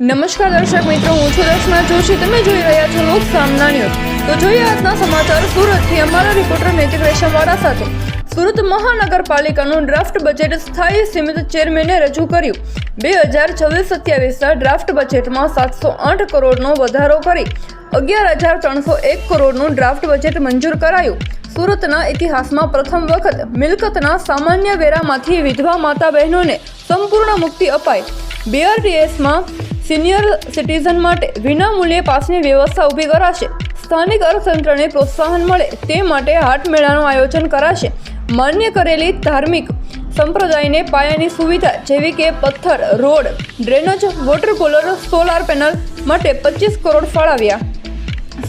નમસ્કાર દર્શક મિત્રો, હું છું દર્શના જોશી. તમે જોઈ રહ્યા છો લોક સામના ન્યૂઝ. તો જોઈએ આજના સમાચાર સુરતથી અમારા રિપોર્ટર નૈતિક રેશમવાળા સાથે. સુરત મહાનગરપાલિકાનું ડ્રાફ્ટ બજેટ સ્થાયી સમિતિ ચેરમેને રજૂ કર્યું. 2026-27ના ડ્રાફ્ટ બજેટમાં 708 કરોડનો વધારો કરી 11,301 કરોડનું ડ્રાફ્ટ બજેટ મંજૂર કરાયું. સુરતના ઇતિહાસમાં પ્રથમ વખત મિલકતના સામાન્ય વેરામાંથી વિધવા માતા બહેનોને સંપૂર્ણ મુક્તિ અપાઈ. BRTSમાં સિનિયર સિટીઝન માટે વિનામૂલ્યે પાસની વ્યવસ્થા ઊભી કરાશે. સ્થાનિક અર્થતંત્રને પ્રોત્સાહન મળે તે માટે હાટ મેળાનું આયોજન કરાશે. માન્ય કરેલી ધાર્મિક સંપ્રદાયને પાયાની સુવિધા જેવી કે પથ્થર, road, drainage, water cooler, solar panel માટે 25 કરોડ ફાળવ્યા.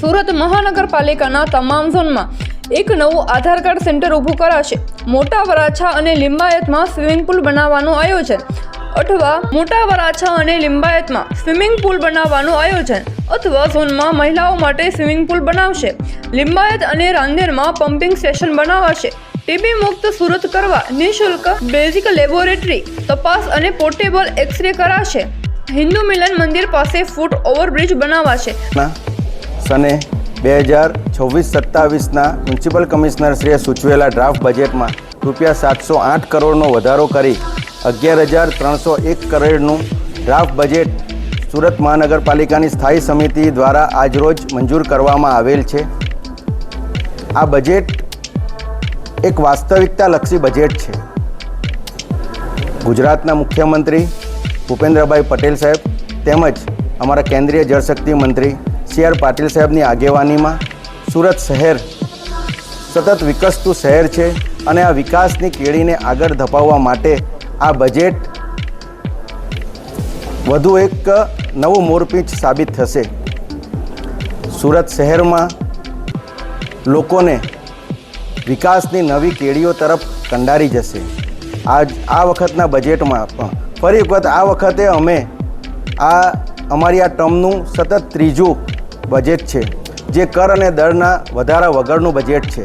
સુરત મહાનગરપાલિકાના તમામ ઝોનમાં એક નવું આધાર કાર્ડ સેન્ટર ઊભું કરાશે. મોટા વરાછા અને લિંબાયતમાં સ્વિમિંગ પુલ બનાવવાનું આયોજન અથવા મોટા વરાછા અને લિંબાયતમાં સ્વિમિંગ પુલ બનાવવાનું આયોજન અથવા ઝોનમાં મહિલાઓ માટે સ્વિમિંગ પુલ બનાવશે. લિંબાયત અને રાંદેરમાં પમ્પિંગ સ્ટેશન બનાવાશે. ટીબી મુક્ત સુરત કરવા નિઃશુલ્ક બેઝિક લેબોરેટરી તપાસ અને પોર્ટેબલ એક્સરે કરાશે. હિન્દુ મિલન મંદિર પાસે ફૂટ ઓવરબ્રિજ બનાવાશે. સને 2026-27ના મ્યુનિસિપલ કમિશનરશ્રીએ સૂચવેલા ડ્રાફ્ટ બજેટમાં ₹708 કરોડનો વધારો કરી 11,301 કરોડનું ડ્રાફ્ટ બજેટ સુરત મહાનગરપાલિકાની સ્થાયી સમિતિ દ્વારા આજરોજ મંજૂર કરવામાં આવેલ છે. આ બજેટ એક વાસ્તવિકતાલક્ષી બજેટ છે. ગુજરાતના મુખ્યમંત્રી ભૂપેન્દ્રભાઈ પટેલ સાહેબ તેમજ અમારા કેન્દ્રીય જળશક્તિ મંત્રી CR પાટીલ સાહેબની આગેવાનીમાં સુરત શહેર સતત વિકસતું શહેર છે અને આ વિકાસની કેળીને આગળ ધપાવવા માટે આ બજેટ વધુ એક નવું મોરપીંછ સાબિત થશે. સુરત શહેરમાં લોકોને વિકાસની નવી કેળીઓ તરફ કંડારી જશે. આ વખતના બજેટમાં પણ ફરી એક વખત આ વખતે અમે અમારી આ ટર્મનું સતત ત્રીજું બજેટ છે જે કર અને દરના વધારા વગરનું બજેટ છે.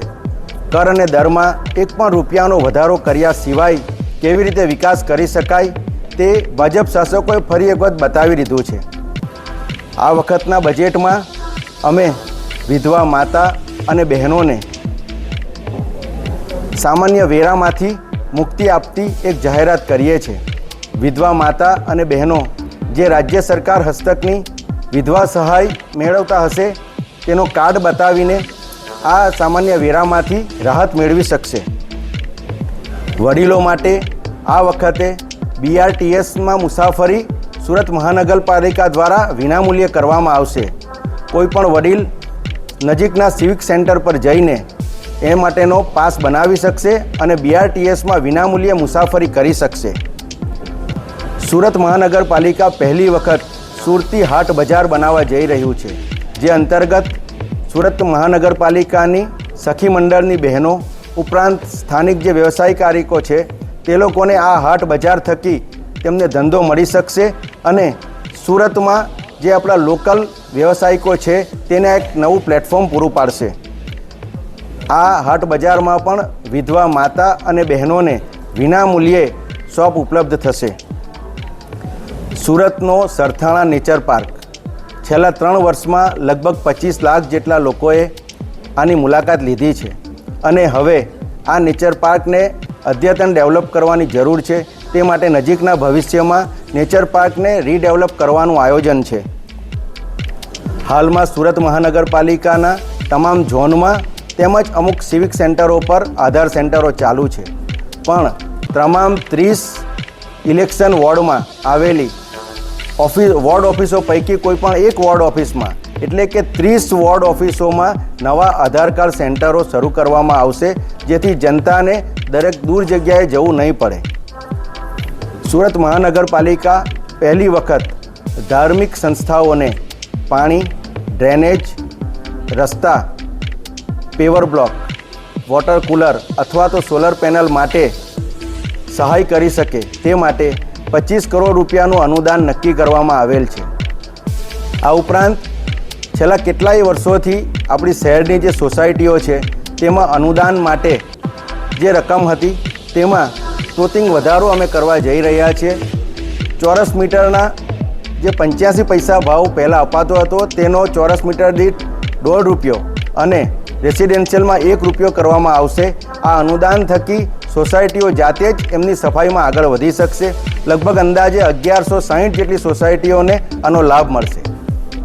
કર અને દરમાં એક પણ રૂપિયાનો વધારો કર્યા સિવાય કેવી રીતે વિકાસ કરી શકાય તે ભાજપ શાસકોએ ફરી એક વખત બતાવી દીધું છે. આ વખતના બજેટમાં અમે વિધવા માતા અને બહેનોને સામાન્ય વેરામાંથી મુક્તિ આપતી એક જાહેરાત કરીએ છીએ. વિધવા માતા અને બહેનો જે રાજ્ય સરકાર હસ્તકની વિધવા સહાય મેળવતા હશે તેનો કાર્ડ બતાવીને આ સામાન્ય વેરામાંથી રાહત મેળવી શકશે. વડીલો માટે આ વખતે BRTSમાં મુસાફરી સુરત મહાનગરપાલિકા દ્વારા વિનામૂલ્યે કરવામાં આવશે. કોઈ પણ વડીલ નજીકના સિવિક સેન્ટર પર જઈને એ માટેનો પાસ બનાવી શકશે અને BRTSમાં વિનામૂલ્યે મુસાફરી કરી શકશે. સુરત મહાનગરપાલિકા પહેલી વખત સુરતી હાટ બજાર બનાવવા જઈ રહ્યું છે, જે અંતર્ગત સુરત મહાનગરપાલિકાની સખી મંડળની બહેનો ઉપરાંત સ્થાનિક જે વ્યવસાયિકારીકો છે તે લોકોને આ હાટ બજાર થકી તેમને ધંધો મળી શકશે અને સુરતમાં જે આપણા લોકલ વ્યવસાયિકો છે તેને એક નવું પ્લેટફોર્મ પૂરું પાડશે. આ હાટ બજારમાં પણ વિધવા માતા અને બહેનોને વિનામૂલ્યે શોપ ઉપલબ્ધ થશે. સુરતનો સરથાણા નેચર પાર્ક છેલ્લા 3 વર્ષમાં લગભગ 25 લાખ જેટલા લોકોએ આની મુલાકાત લીધી છે અને હવે આ નેચર પાર્કને અદ્યતન ડેવલપ કરવાની જરૂર છે. તે માટે નજીકના ભવિષ્યમાં નેચર પાર્કને રીડેવલપ કરવાનું આયોજન છે. હાલમાં સુરત મહાનગરપાલિકાના તમામ ઝોનમાં તેમજ અમુક સિવિક સેન્ટરો પર આધાર સેન્ટરો ચાલુ છે, પણ તમામ 30 ઇલેક્શન વોર્ડમાં આવેલી વોર્ડ ઓફિસો પૈકી કોઈ પણ એક વોર્ડ ઓફિસમાં એટલે કે 30 વોર્ડ ઓફિસોમાં નવા આધાર કાર્ડ સેન્ટરો શરૂ કરવામાં આવશે, જેથી જનતાને દરેક દૂર જગ્યાએ જવું નહીં પડે. સુરત મહાનગરપાલિકા પહેલી વખત ધાર્મિક સંસ્થાઓને પાણી, ડ્રેનેજ, રસ્તા, પેવર બ્લોક, વોટર કુલર અથવા તો સોલર પેનલ માટે સહાય કરી શકે તે માટે 25 કરોડ રૂપિયાનું અનુદાન નક્કી કરવામાં આવેલ છે. આ ઉપરાંત છેલ્લા કેટલાય વર્ષોથી આપણી શહેરની જે સોસાયટીઓ છે તેમાં અનુદાન માટે જે રકમ હતી તેમાં તોતિંગ વધારો અમે કરવા જઈ રહ્યા છીએ. ચોરસ મીટરના જે 85 પૈસા ભાવ પહેલાં અપાતો હતો તેનો ચોરસ મીટર દીઠ ₹1.5 અને રેસિડેન્શિયલમાં ₹1 કરવામાં આવશે. આ અનુદાન થકી સોસાયટીઓ જાતે જ એમની સફાઈમાં આગળ વધી શકશે. લગભગ અંદાજે 1160 જેટલી સોસાયટીઓને આનો લાભ મળશે.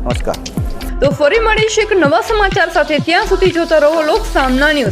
નમસ્કાર. તો ફરી મળીશું એક નવા સમાચાર સાથે. ત્યાં સુધી જોતા રહો લોક સામના ન્યૂઝ.